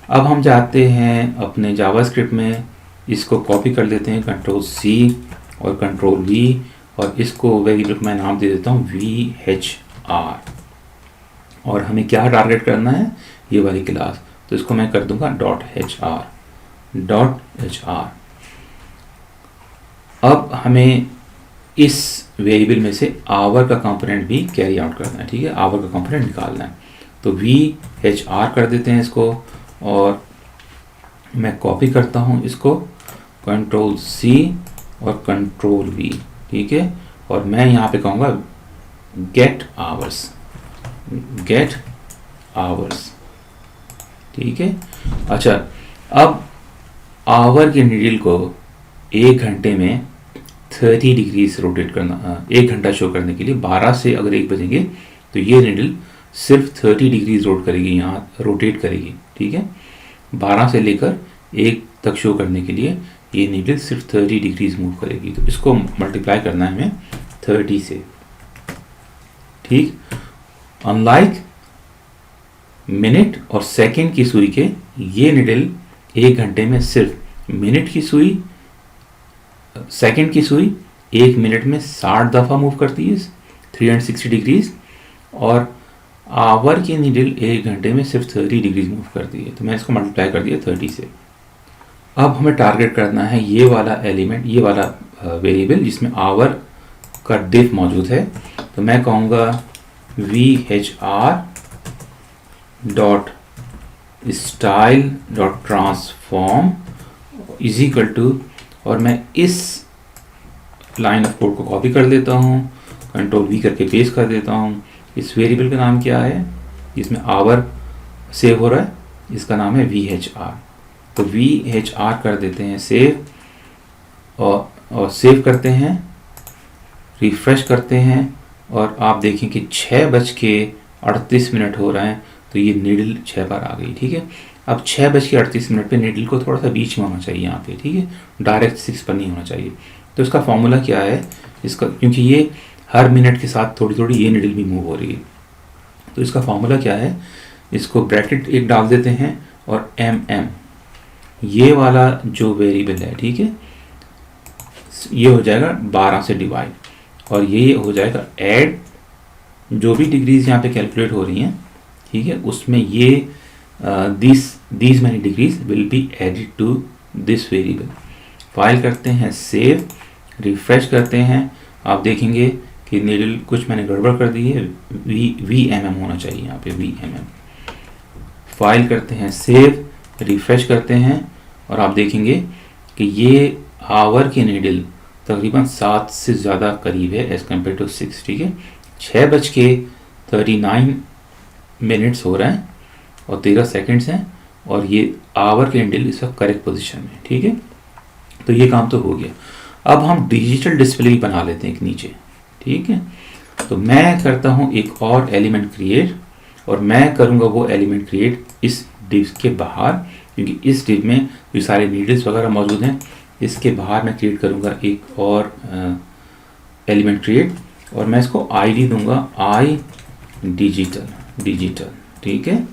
अब हम जाते हैं अपने जावास्क्रिप्ट में, इसको कॉपी कर लेते हैं, कंट्रोल C और कंट्रोल V, और इसको वेरिएबल मैं नाम दे देता हूँ VHR, और हमें क्या टारगेट करना है? ये वाली क्लास, तो इसको मैं कर दूंगा .HR। अब हमें इस वेरिएबल में से आवर का कंपोनेंट भी कैरी आउट करना है। ठीक है, आवर का कंपोनेंट निकालना है, तो VHR कर देते हैं इसको, और मैं कॉपी करता हूँ इसको, कंट्रोल C और कंट्रोल V। ठीक है, और मैं यहाँ पे कहूँगा गेट आवर्स। ठीक है, अच्छा, अब आवर के नीडल को 1 घंटे में 30 डिग्रीज रोटेट करना, 1 घंटा शो करने के लिए 12 से अगर 1 बजेंगे तो ये नीडल सिर्फ 30 डिग्रीज रोटेट करेगी। ठीक है, 12 से लेकर 1 तक शो करने के लिए ये नीडल सिर्फ 30 डिग्रीज मूव करेगी। तो इसको मल्टीप्लाई करना है हमें 30 से। ठीक, अनलाइक मिनट और सेकंड की सुई के, ये नीडल 1 घंटे में सिर्फ मिनट की सुई, सेकंड की सुई 1 मिनट में 60 दफ़ा मूव करती है 360 डिग्रीज, और आवर की नीडल 1 घंटे में सिर्फ 30 डिग्रीज मूव करती है। तो मैं इसको मल्टीप्लाई कर दिया 30 से। अब हमें टारगेट करना है ये वाला एलिमेंट, ये वाला वेरिएबल जिसमें आवर का डिफ मौजूद है। तो मैं कहूँगा VHR dot style dot transform is equal to, और मैं इस लाइन ऑफ कोड को कॉपी कर लेता हूँ, कंट्रोल V करके पेस्ट कर देता हूँ। इस वेरिएबल का नाम क्या है जिसमें आवर सेव हो रहा है? इसका नाम है VHR। तो VHR कर देते हैं सेव, और सेव करते हैं, रिफ्रेश करते हैं, और आप देखें कि 6:32 6:38 हो रहे हैं, तो ये नीडल 6 पर आ गई। ठीक है, अब 6:38 पे नीडल को थोड़ा सा बीच में होना चाहिए यहाँ पे। ठीक है, डायरेक्ट 6 पर नहीं होना चाहिए। तो इसका फॉर्मूला क्या है इसका, क्योंकि ये हर मिनट के साथ थोड़ी थोड़ी ये नीडल भी मूव हो रही है, तो इसका फॉर्मूला क्या है, इसको ब्रैकेट एक डाल देते हैं और एम ये वाला जो वेरिएबल है, ठीक है, ये हो जाएगा 12 से डिवाइड, और ये हो जाएगा ऐड जो भी डिग्रीज यहाँ पे कैलकुलेट हो रही हैं, ठीक है, उसमें ये these many degrees will be added to this variable। File करते हैं सेव, रिफ्रेश करते हैं, आप देखेंगे कि नीडल कुछ मैंने गड़बड़ कर दी है, VMM होना चाहिए यहाँ पे, VMM। फाइल करते हैं सेव, रिफ्रेश करते हैं, और आप देखेंगे कि ये आवर की नीडल तकरीबन 7 से ज़्यादा करीब है एज़ कम्पेयर टू 6। ठीक है, 6:39 हो रहे हैं और 13 सेकेंड्स हैं, और ये आवर के नीडल इसका करेक्ट पोजीशन में। ठीक है, तो ये काम तो हो गया। अब हम डिजिटल डिस्प्ले भी बना लेते हैं एक नीचे। ठीक है, तो मैं करता हूँ एक और एलिमेंट क्रिएट, और मैं करूँगा वो एलिमेंट क्रिएट इस डिव के बाहर, क्योंकि इस डिव में जो सारे नीडल्स वगैरह मौजूद हैं, इसके बाहर मैं क्रिएट करूँगा एक और एलिमेंट क्रिएट, और मैं इसको आईडी दूंगा आई डिजिटल। ठीक है,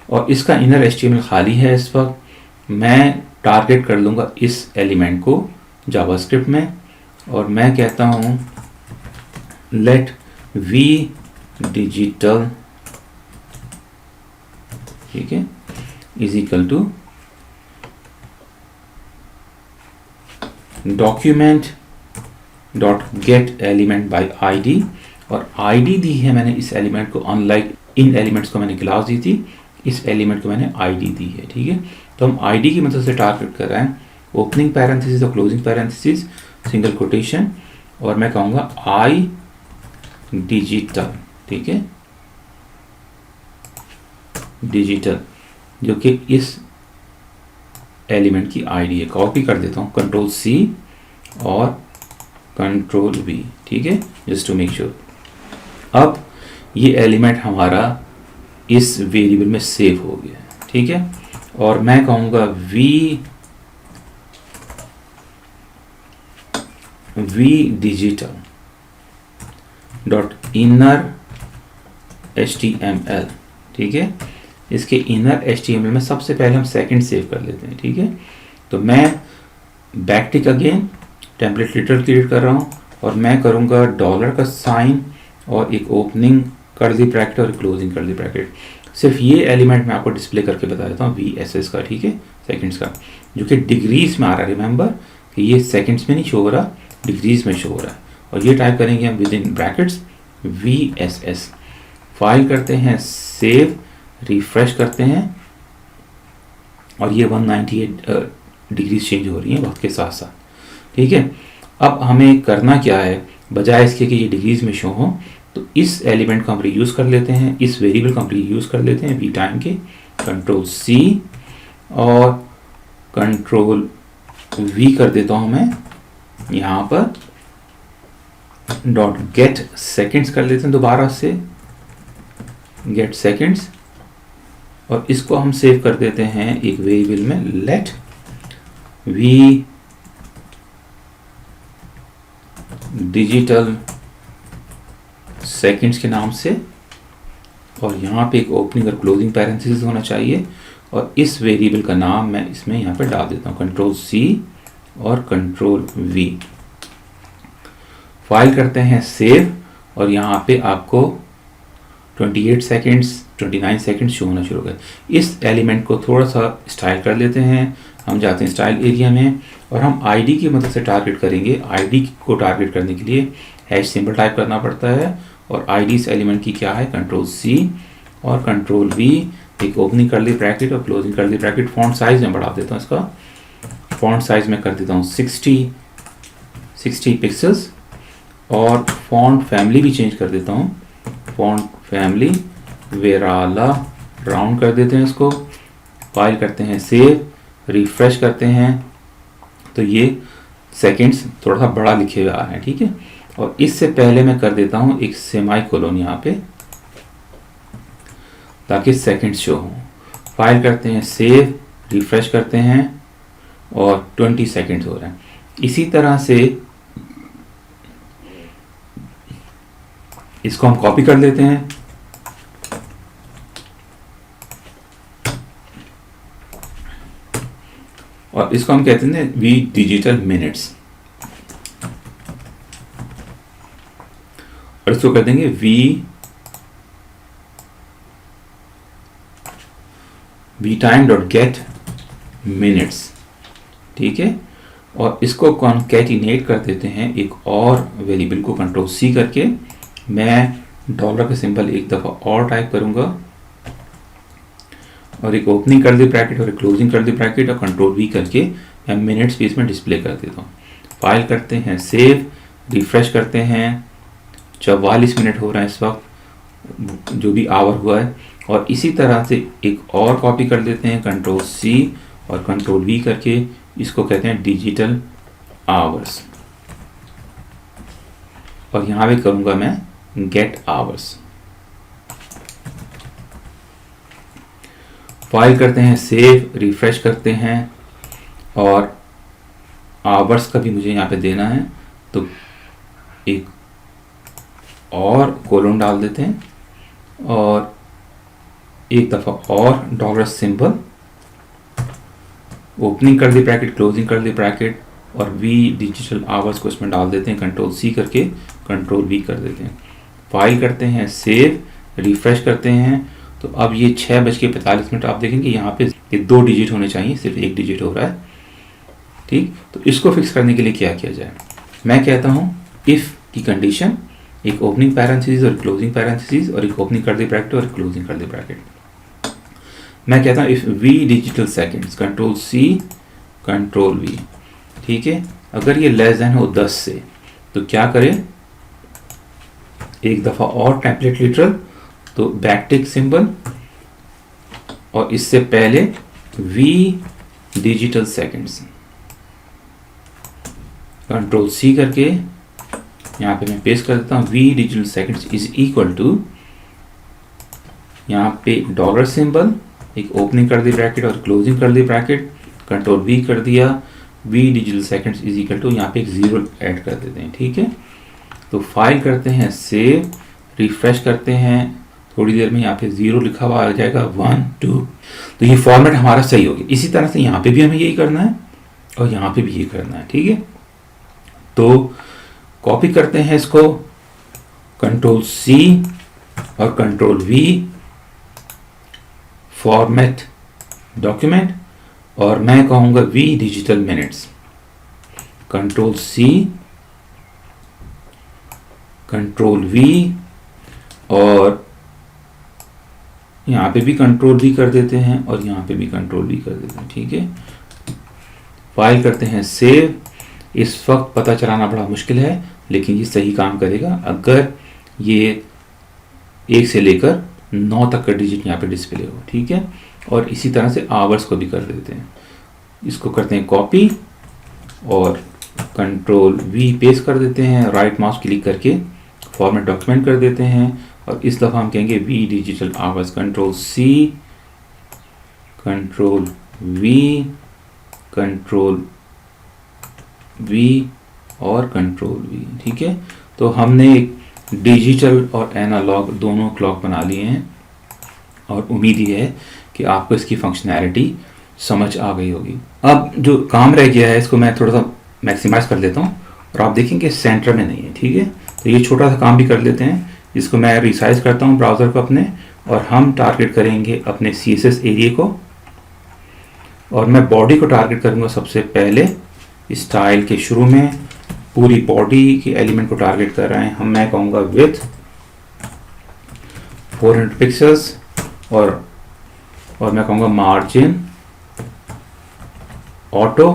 और इसका इनर HTML खाली है इस वक्त। मैं टारगेट कर लूँगा इस एलिमेंट को जावास्क्रिप्ट में, और मैं कहता हूँ लेट वी डिजिटल, ठीक है, is equal to document dot get element by ID, और आईडी दी है मैंने इस एलिमेंट को, अनलाइक इन एलिमेंट्स को मैंने क्लास दी थी, इस एलिमेंट को मैंने आईडी दी है। ठीक है, तो हम आईडी की मदद से टारगेट कर रहे हैं, ओपनिंग पैरेंथेसिस और क्लोजिंग पैरेंथेसिस, सिंगल कोटेशन, और मैं कहूँगा आई डिजिटल। ठीक है, डिजिटल जो कि इस एलिमेंट की आईडी है। कॉपी कर देता हूँ, Ctrl+C और Ctrl+V। ठीक है, जस्ट टू मेक श्योर। अब ये एलिमेंट हमारा इस वेरिएबल में सेव हो गया। ठीक है, और मैं कहूँगा v digital dot inner HTML। ठीक है, इसके इनर HTML में सबसे पहले हम सेकंड सेव कर लेते हैं। ठीक है, तो मैं backtick again template litre create कर रहा हूँ, और मैं करूँगा डॉलर का साइन और एक ओपनिंग कर्ली ब्रैकेट और क्लोजिंग कर्ली ब्रैकेट। सिर्फ ये एलिमेंट मैं आपको डिस्प्ले करके बता देता हूँ, VSS का, ठीक है, सेकंड्स का, जो कि डिग्रीज में आ रहा है। रिमेंबर कि ये सेकंड्स में नहीं शो हो रहा, डिग्रीज में शो हो रहा है, और ये टाइप करेंगे हम with in brackets VSS। File करते हैं सेव, रिफ्रेश करते हैं, और ये 198 डिग्रीज चेंज हो रही हैं वक्त के साथ साथ। ठीक है, अब हमें करना क्या है, बजाय इसके कि ये डिग्रीज में शो हो, तो इस एलिमेंट को हम रीयूज़ कर लेते हैं, इस वेरिएबल को हम रीयूज़ कर लेते हैं वी टाइम के, Ctrl+C और Ctrl+V कर देता हूँ मैं यहाँ पर, डॉट गेट सेकेंड्स कर लेते हैं दोबारा से, गेट सेकेंड्स, और इसको हम सेव कर देते हैं एक वेरिएबल में, लेट वी डिजिटल सेकंड्स के नाम से, और यहाँ पे एक ओपनिंग और क्लोजिंग पैरेंथेसिस होना चाहिए, और इस वेरिएबल का नाम मैं इसमें यहाँ पे डाल देता हूँ, Ctrl+C और Ctrl+V। फाइल करते हैं सेव, और यहाँ पे आपको 28 सेकेंड्स 29 सेकेंड्स शो होना शुरू हो गए। इस एलिमेंट को थोड़ा सा स्टाइल कर लेते हैं, हम जाते हैं स्टाइल एरिया में, और हम आईडी की मदद से टारगेट करेंगे। आईडी को टारगेट करने के लिए हैश सिंबल टाइप करना पड़ता है, और आईडी इस एलिमेंट की क्या है, Ctrl+C और Ctrl+V, एक ओपनिंग कर्ली ब्रैकेट और closing curly bracket. Font size में बढ़ा देता हूँ, इसका फॉन्ट साइज में कर देता हूँ 60 पिक्सल्स, और फॉन्ट फैमिली भी चेंज कर देता हूँ, फॉन्ट फैमिली वेराला राउंड कर देते हैं इसको। फाइल करते हैं सेव, रिफ्रेश करते हैं, तो ये सेकंड्स थोड़ा सा बड़ा लिखे हुए आ रहे हैं। ठीक है, और इससे पहले मैं कर देता हूँ एक सेमाई कोलोन यहाँ पे, ताकि सेकंड्स शो हों। फाइल करते हैं सेव, रिफ्रेश करते हैं और 20 सेकंड्स हो रहे हैं। इसी तरह से इसको हम कॉपी कर लेते हैं और इसको हम कहते हैं वी डिजिटल मिनट्स, और इसको कर देंगे v time dot get minutes. ठीक है, और इसको कॉन्कैटिनेट कर देते हैं एक और वेरिएबल को कंट्रोल सी करके। मैं डॉलर का सिंबल एक दफ़ा और टाइप करूंगा और एक ओपनिंग कर दी ब्रैकेट और एक क्लोजिंग कर दी ब्रैकेट और कंट्रोल वी करके मैं मिनट्स भी इसमें डिस्प्ले कर देता हूँ। फाइल करते हैं सेव, रिफ्रेश करते हैं, 44 मिनट हो रहा है इस वक्त, जो भी आवर हुआ है। और इसी तरह से एक और कॉपी कर देते हैं, कंट्रोल सी और कंट्रोल वी करके, इसको कहते हैं डिजिटल आवर्स, और यहाँ पे करूँगा मैं गेट आवर्स। फाइल करते हैं सेव, रिफ्रेश करते हैं और आवर्स का भी मुझे यहाँ पे देना है, तो एक और कोलन डाल देते हैं और एक दफ़ा और डॉलर सिंबल, ओपनिंग कर दी ब्रैकेट, क्लोजिंग कर दी ब्रैकेट और वी डिजिटल आवर्स को इसमें डाल देते हैं, कंट्रोल सी करके कंट्रोल वी कर देते हैं। फाइल करते हैं सेव, रिफ्रेश करते हैं, तो अब ये 6:45 आप देखेंगे यहाँ पे ये 2 डिजिट होने चाहिए, सिर्फ 1 डिजिट हो रहा है। ठीक, तो इसको फिक्स करने के लिए क्या किया जाए, मैं कहता हूँ इफ़ की कंडीशन, एक ओपनिंग पैरेंथेसिस और क्लोजिंग पैरेंथेसिस और एक ओपनिंग कर दी ब्रैकेट और क्लोजिंग कर दी ब्रैकेट। मैं कहता हूँ if v digital seconds, control C control V. ठीक है, अगर ये लेस देन हो 10 से तो क्या करें, एक दफ़ा और टेम्पलेट लिटरल, तो बैकटिक सिंबल और इससे पहले v digital seconds, control C करके यहाँ पे मैं पेस्ट कर देता हूँ, v digital seconds is equal to, यहाँ पे डॉलर सिंबल, एक ओपनिंग कर दी ब्रैकेट और क्लोजिंग कर दी ब्रैकेट, कंट्रोल वी कर दिया, v digital seconds is equal to, यहाँ पे एक 0 ऐड कर देते हैं। ठीक है, तो फाइल करते हैं सेव, रिफ्रेश करते हैं, थोड़ी देर में यहाँ पे 0 लिखा हुआ आ जाएगा, 1 2, तो ये फॉर्मेट हमारा सही हो गया। इसी तरह से यहाँ पे भी हमें यही करना है और यहाँ पे भी यही करना है। ठीक है, तो कॉपी करते हैं इसको, कंट्रोल सी और कंट्रोल वी, फॉर्मेट डॉक्यूमेंट, और मैं कहूँगा v digital minutes, control C control V और यहाँ पे भी कंट्रोल वी कर देते हैं और यहाँ पे भी कंट्रोल वी कर देते हैं। ठीक है, फाइल करते हैं सेव। इस वक्त पता चलाना बड़ा मुश्किल है, लेकिन ये सही काम करेगा अगर ये 1 से लेकर 9 तक का डिजिट यहाँ पे डिस्प्ले हो। ठीक है, और इसी तरह से आवर्स को भी कर देते हैं। इसको करते हैं कॉपी और कंट्रोल वी पेस्ट कर देते हैं, राइट माउस क्लिक करके फॉर्मेट डॉक्यूमेंट कर देते हैं और इस दफ़ा हम कहेंगे v digital hours, control C control V और कंट्रोल वी। ठीक है, तो हमने एक डिजिटल और एनालॉग दोनों क्लॉक बना लिए हैं और उम्मीद ये है कि आपको इसकी फंक्शनैलिटी समझ आ गई होगी। अब जो काम रह गया है इसको मैं थोड़ा सा मैक्सिमाइज कर लेता हूँ और आप देखेंगे सेंटर में नहीं है। ठीक है, तो ये छोटा सा काम भी कर लेते हैं, इसको मैं रिसाइज करता हूँ ब्राउज़र को अपने, और हम टारगेट करेंगे अपने CSS एरिया को, और मैं बॉडी को टारगेट करूँगा सबसे पहले। स्टाइल के शुरू में पूरी बॉडी के एलिमेंट को टारगेट कर रहे हैं हम, मैं कहूँगा विथ 400 पिक्सल्स और मैं कहूँगा मार्जिन ऑटो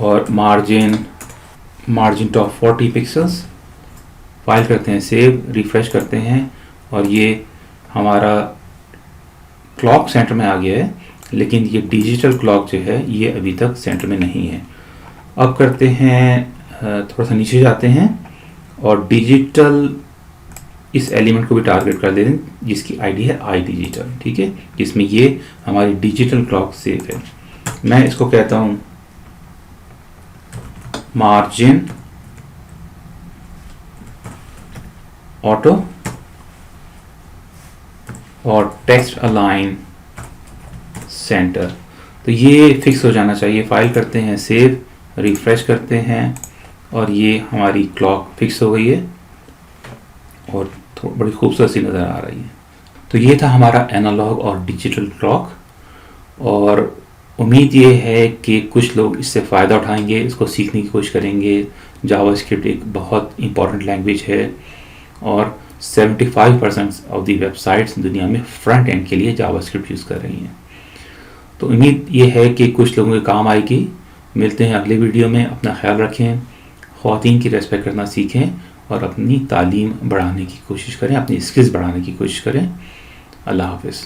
और मार्जिन टॉप 40 पिक्सल्स। फाइल करते हैं सेव, रिफ्रेश करते हैं और ये हमारा क्लॉक सेंटर में आ गया है, लेकिन ये डिजिटल क्लॉक जो है ये अभी तक सेंटर में नहीं है। अब करते हैं थोड़ा सा नीचे जाते हैं और डिजिटल इस एलिमेंट को भी टारगेट कर दें जिसकी आईडी है आई डिजिटल, ठीक है, जिसमें ये हमारी डिजिटल क्लॉक सेव है। मैं इसको कहता हूँ मार्जिन ऑटो और टेक्स्ट अलाइन सेंटर। तो ये फिक्स हो जाना चाहिए। फाइल करते हैं सेव, रिफ्रेश करते हैं और ये हमारी क्लॉक फिक्स हो गई है और बड़ी खूबसूरत सी नज़र आ रही है। तो ये था हमारा एनालॉग और डिजिटल क्लॉक, और उम्मीद ये है कि कुछ लोग इससे फ़ायदा उठाएंगे, इसको सीखने की कोशिश करेंगे। जावास्क्रिप्ट एक बहुत इंपॉर्टेंट लैंग्वेज है और 75% ऑफ दी वेबसाइट्स दुनिया में फ्रंट एंड के लिए जावास्क्रिप्ट यूज़ कर रही हैं। तो उम्मीद ये है कि कुछ लोगों के काम आएगी। मिलते हैं अगले वीडियो में। अपना ख्याल रखें, ख़वातीन की रेस्पेक्ट करना सीखें और अपनी तालीम बढ़ाने की कोशिश करें, अपनी स्किल्स बढ़ाने की कोशिश करें। अल्लाह हाफ़िज़।